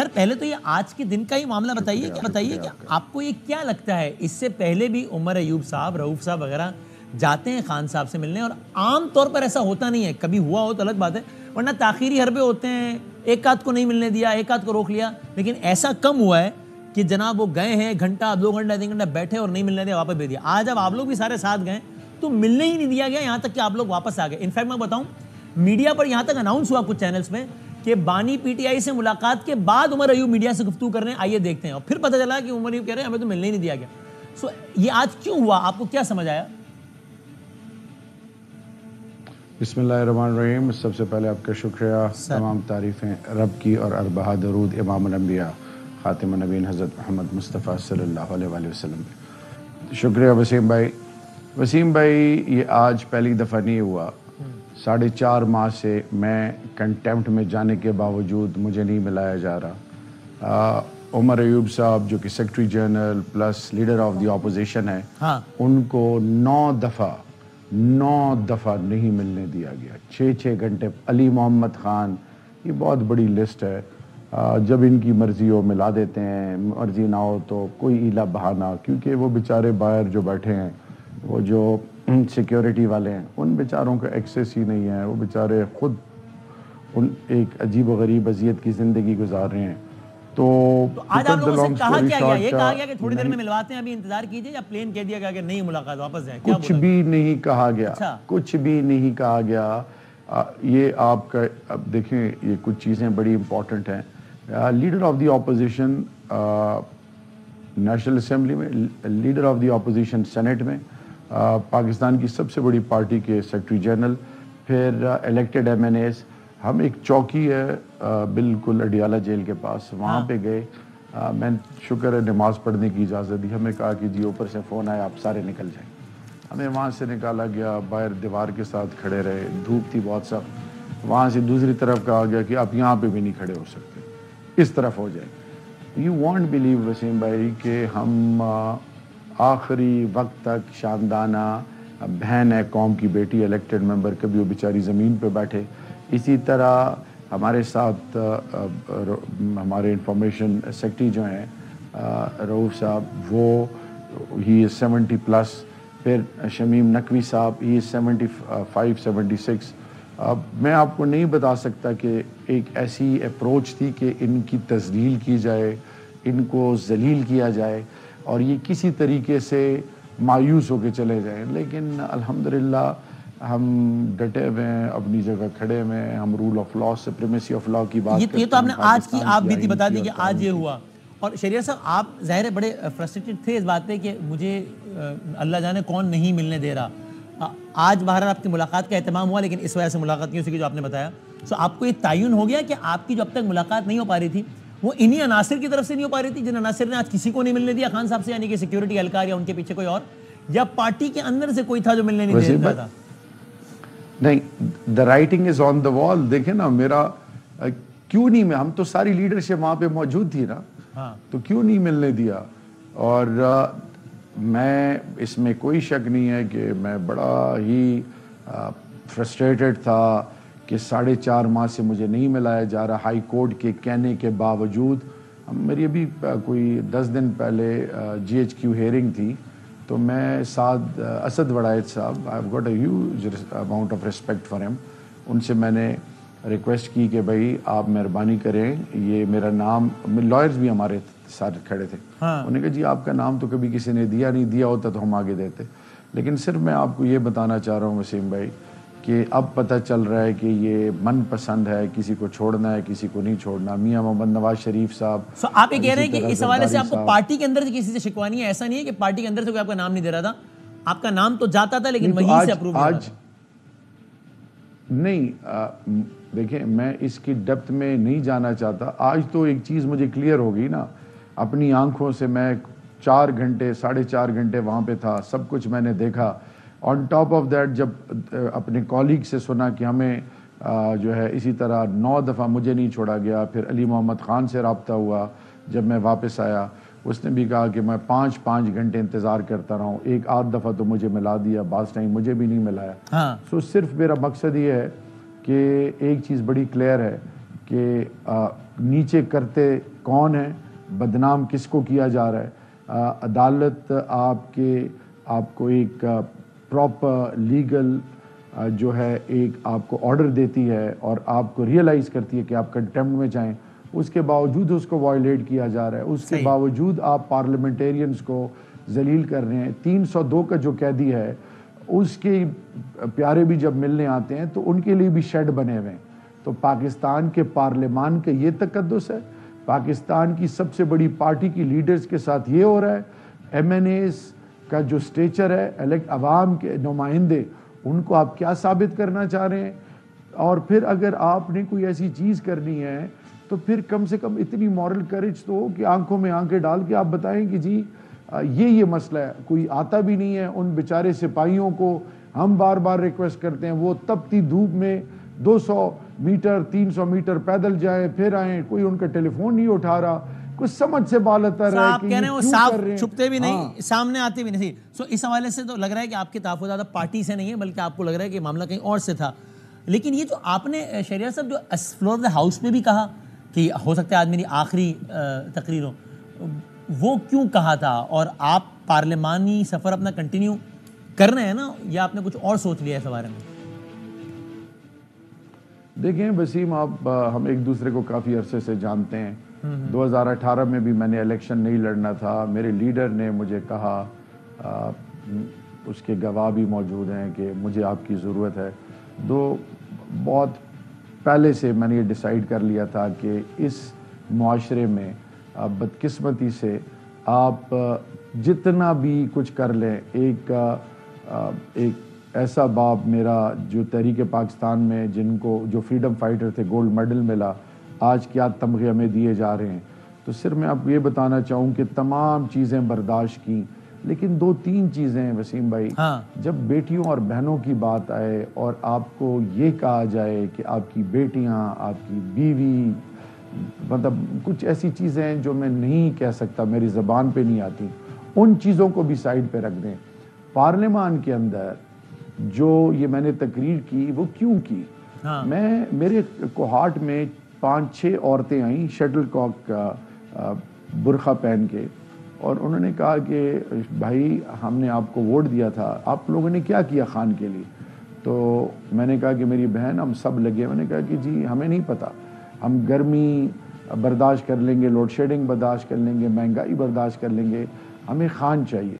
سر پہلے تو یہ آج کے دن کا ہی معاملہ بتائیے کہ آپ کو یہ کیا لگتا ہے، اس سے پہلے بھی عمر ایوب صاحب، رؤوف صاحب وغیرہ جاتے ہیں خان صاحب سے ملنے، اور عام طور پر ایسا ہوتا نہیں ہے، کبھی ہوا ہو تو الگ بات ہے، ورنہ تاخیری حربے ہوتے ہیں، ایک آدھ کو نہیں ملنے دیا، ایک آدھ کو روک لیا، لیکن ایسا کم ہوا ہے کہ جناب وہ گئے ہیں گھنٹہ 2 گھنٹہ 3 گھنٹہ بیٹھے اور نہیں ملنے دیا، واپس بھیج دیا۔ آج اب آپ لوگ بھی سارے ساتھ گئے تو ملنے ہی نہیں دیا گیا، یہاں تک کہ آپ لوگ واپس آ گئے۔ انفیکٹ میں بتاؤں، میڈیا پر یہاں تک اناؤنس ہوا کچھ چینلز میں کہ بانی پی ٹی آئی سے ملاقات کے بعد عمر ایوب میڈیا سے گفتگو کر رہے ہیں، آئیے دیکھتے ہیں، اور پھر پتہ چلا کہ عمر ایوب کہہ رہے ہیں ہمیں تو ملنے ہی نہیں دیا گیا۔ سو یہ آج کیوں ہوا، آپ کو کیا سمجھ آیا؟ بسم اللہ الرحمن الرحیم۔ سب سے پہلے آپ کا شکریہ، تمام تعریفیں رب کی اور اربعہ درود امام الانبیاء خاتم النبیین حضرت محمد مصطفیٰ صلی اللہ علیہ وآلہ وسلم۔ شکریہ وسیم بھائی۔ وسیم بھائی، یہ آج پہلی دفعہ نہیں ہوا، 4.5 ماہ سے میں کنٹیمپٹ میں جانے کے باوجود مجھے نہیں ملایا جا رہا۔ عمر ایوب صاحب جو کہ secretary general plus leader of the opposition ہے، ان کو 9 دفعہ نہیں ملنے دیا گیا، 6 گھنٹے۔ علی محمد خان، یہ بہت بڑی لسٹ ہے، جب ان کی مرضی ہو ملا دیتے ہیں، مرضی نہ ہو تو کوئی ہیلا بہانہ، کیونکہ وہ بیچارے باہر جو بیٹھے ہیں، وہ جو سیکیورٹی والے ہیں، ان بیچاروں کا ایکسیس ہی نہیں ہے، وہ بیچارے خود ان ایک عجیب و غریب اذیت کی زندگی گزار رہے ہیں۔ تو آج آپ لوگوں سے کہا کیا گیا؟ یہ کہا گیا کہ تھوڑی دیر میں ملواتے ہیں، ابھی انتظار کیجئے، یا پلین کہہ دیا گیا کہ نہیں ملاقات، واپس جائیں؟ کچھ بھی نہیں کہا گیا، کچھ بھی نہیں کہا گیا۔ یہ آپ کا اب دیکھیں، یہ کچھ چیزیں بڑی امپورٹنٹ ہیں۔ Leader of the opposition national assembly میں، leader of the opposition senate میں، پاکستان کی سب سے بڑی پارٹی کے سیکرٹری جنرل، پھر الیکٹڈ ایم این ایز۔ ہم ایک چوکی ہے بالکل اڈیالہ جیل کے پاس، وہاں پہ گئے، میں شکر ہے نماز پڑھنے کی اجازت دی، ہمیں کہا کہ جی اوپر سے فون آیا، آپ سارے نکل جائیں۔ ہمیں وہاں سے نکالا گیا، باہر دیوار کے ساتھ کھڑے رہے، دھوپ تھی بہت سخت، وہاں سے دوسری طرف کہا گیا کہ آپ یہاں پہ بھی نہیں کھڑے ہو سکتے، اس طرف ہو جائیں۔ یو وانٹ بلیو وسیم بھائی کہ ہم آخری وقت تک شاندانہ، بہن ہے قوم کی بیٹی، الیکٹڈ ممبر، کبھی وہ بیچاری زمین پہ بیٹھے۔ اسی طرح ہمارے ساتھ ہمارے انفارمیشن سیکرٹری جو ہیں رؤوف صاحب، وہ ہی از 70+، پھر شمیم نقوی صاحب، ہی از 75 76۔ اب میں آپ کو نہیں بتا سکتا کہ ایک ایسی اپروچ تھی کہ ان کی تذلیل کی جائے، ان کو ذلیل کیا جائے، اور یہ کسی طریقے سے مایوس ہو کے چلے جائیں، لیکن الحمدللہ ہم ڈٹے ہوئے ہیں، اپنی جگہ کھڑے ہوئے ہیں، ہم rule of law, supremacy of law کی بات کرتے ہیں۔ یہ تو آپ نے آج کی آپ بیتی بتا دی کہ آج یہ ہوا، اور شریعت صاحب آپ ظاہر ہے بڑے فرسٹریٹڈ تھے اس بات پہ کہ مجھے اللہ جانے کون نہیں ملنے دے رہا۔ آج بہرحال آپ کی ملاقات کا اہتمام ہوا، لیکن اس وجہ سے ملاقات نہیں ہو سکی جو آپ نے بتایا۔ سو آپ کو یہ تعین ہو گیا کہ آپ کی جو اب تک ملاقات نہیں ہو پا رہی تھی، وہ انہی عناصر کی طرف سے نہیں ہو پا رہی تھی، جن عناصر نے آج کسی کو نہیں ملنے دیا خان صاحب سے، یعنی کہ سیکیورٹی اہلکار یا ان کے پیچھے کوئی اور، یا پارٹی کے اندر سے کوئی تھا جو ملنے نہیں دے رہا تھا؟ نہیں، دا رائٹنگ از آن دا وال۔ دیکھیں نا، میرا کیوں نہیں، میں ہم تو ساری لیڈرشپ وہاں پہ موجود تھی نا، تو کیوں نہیں ملنے دیا؟ اور میں اس میں کوئی شک نہیں ہے کہ میں بڑا ہی فرسٹریٹڈ تھا کہ 4.5 ماہ سے مجھے نہیں ملایا جا رہا، ہائی کورٹ کے کہنے کے باوجود۔ میری ابھی کوئی 10 دن پہلے جی ایچ کیو ہیئرنگ تھی، تو میں ساتھ اسد وڑائد صاحب، I have got a huge amount of respect for ہم، ان سے میں نے ریکویسٹ کی کہ بھائی آپ مہربانی کریں، یہ میرا نام، لائرز بھی ہمارے ساتھ کھڑے تھے، انہوں نے کہا جی آپ کا نام تو کبھی کسی نے دیا نہیں، دیا ہوتا تو ہم آگے دیتے۔ لیکن صرف میں آپ کو یہ بتانا چاہ رہا ہوں وسیم بھائی کہ اب پتہ چل رہا ہے کہ یہ من پسند ہے، کسی کو چھوڑنا ہے کسی کو نہیں چھوڑنا۔ میاں محمد نواز شریف صاحب، آپ یہ کہہ رہے ہیں کہ اس حوالے سے آپ کو پارٹی کے اندر سے کسی سے شکوانی ہے؟ ایسا نہیں ہے کہ پارٹی کے اندر سے کوئی آپ کا نام نہیں دے رہا تھا، آپ کا نام تو جاتا تھا لیکن وہیں سے اپروو نہیں ہوتا؟ نہیں، دیکھیں میں اس کی ڈیپتھ میں نہیں جانا چاہتا۔ آج تو ایک چیز مجھے کلیئر ہو گئی نا، اپنی آنکھوں سے میں 4 گھنٹے 4.5 گھنٹے وہاں پہ تھا، سب کچھ میں نے دیکھا۔ آن ٹاپ آف دیٹ جب اپنے کالیگ سے سنا کہ ہمیں جو ہے اسی طرح 9 دفعہ مجھے نہیں چھوڑا گیا، پھر علی محمد خان سے رابطہ ہوا جب میں واپس آیا، اس نے بھی کہا کہ میں 5 گھنٹے انتظار کرتا رہا ہوں، ایک آدھ دفعہ تو مجھے ملا دیا، بعض ٹائم مجھے بھی نہیں ملایا۔ سو صرف میرا مقصد یہ ہے کہ ایک چیز بڑی کلیئر ہے کہ نیچے کرتے کون ہیں, بدنام کس کو کیا جا رہا ہے. عدالت آپ کو ایک پراپر لیگل جو ہے ایک آپ کو آرڈر دیتی ہے اور آپ کو ریئلائز کرتی ہے کہ آپ کنٹیمپٹ میں جائیں, اس کے باوجود اس کو وائلیٹ کیا جا رہا ہے, اس کے باوجود آپ پارلیمنٹیرینز کو ذلیل کر رہے ہیں. 302 کا جو قیدی ہے اس کے پیارے بھی جب ملنے آتے ہیں تو ان کے لیے بھی شیڈ بنے ہوئے ہیں. تو پاکستان کے پارلیمان کا یہ تقدس ہے, پاکستان کی سب سے بڑی پارٹی کی لیڈرز کے ساتھ یہ ہو رہا ہے. ایم این ایز کا جو سٹیچر ہے, عوام کے نمائندے, ان کو آپ کیا ثابت کرنا چاہ رہے ہیں؟ اور پھر اگر آپ نے کوئی ایسی چیز کرنی ہے تو پھر کم سے کم اتنی مورل کریج تو ہو کہ آنکھوں میں آنکھیں ڈال کے آپ بتائیں کہ جی یہ مسئلہ ہے. کوئی آتا بھی نہیں ہے. ان بیچارے سپاہیوں کو ہم بار بار ریکویسٹ کرتے ہیں, وہ تپتی دھوپ میں 200 میٹر 300 میٹر پیدل جائیں پھر آئیں, کوئی ان کا ٹیلی فون نہیں اٹھا رہا. کچھ سمجھ سے بالاتر ہے کہ کہہ رہے ہیں وہ صاف چھپتے بھی نہیں, سامنے آتے بھی نہیں. سو اس حوالے سے تو لگ رہا ہے کہ آپ کے تحفظات پارٹی سے نہیں ہے, بلکہ آپ کو لگ رہا ہے کہ معاملہ کہیں اور سے تھا. لیکن یہ جو آپ نے شہریار صاحب جو فلور آف دا ہاؤس میں بھی کہا کہ ہو سکتا ہے آج میری آخری تقریر ہو, وہ کیوں کہا تھا؟ اور آپ پارلیمانی سفر اپنا کنٹینیو کر رہے ہیں نا, یا آپ نے کچھ اور سوچ لیا ہے اس بارے میں؟ دیکھیں وسیم, آپ ہم ایک دوسرے کو کافی عرصے سے جانتے ہیں. 2018 میں بھی میں نے الیکشن نہیں لڑنا تھا. میرے لیڈر نے مجھے کہا, اس کے گواہ بھی موجود ہیں, کہ مجھے آپ کی ضرورت ہے. بہت پہلے سے میں نے یہ ڈیسائیڈ کر لیا تھا کہ اس معاشرے میں بدقسمتی سے آپ جتنا بھی کچھ کر لیں, ایک ایسا باپ میرا جو تحریک پاکستان میں جو فریڈم فائٹر تھے, گولڈ میڈل ملا, آج کیا تمغے ہمیں دیے جا رہے ہیں. تو صرف میں آپ یہ بتانا چاہوں کہ تمام چیزیں برداشت کی, لیکن 2-3 چیزیں ہیں وسیم بھائی. جب بیٹیوں اور بہنوں کی بات آئے اور آپ کو یہ کہا جائے کہ آپ کی بیٹیاں, آپ کی بیوی, مطلب کچھ ایسی چیزیں ہیں جو میں نہیں کہہ سکتا, میری زبان پہ نہیں آتی, ان چیزوں کو بھی سائیڈ پہ رکھ دیں. پارلیمان کے اندر جو یہ میں نے تقریر کی وہ کیوں کی؟ میرے کوہارٹ میں 5-6 عورتیں آئیں شٹل کاک کا برقع پہن کے, اور انہوں نے کہا کہ بھائی ہم نے آپ کو ووٹ دیا تھا, آپ لوگوں نے کیا کیا خان کے لیے؟ تو میں نے کہا کہ میری بہن ہم سب لگے. میں نے کہا کہ جی ہمیں نہیں پتا, ہم گرمی برداشت کر لیں گے, لوڈ شیڈنگ برداشت کر لیں گے, مہنگائی برداشت کر لیں گے, ہمیں خان چاہیے.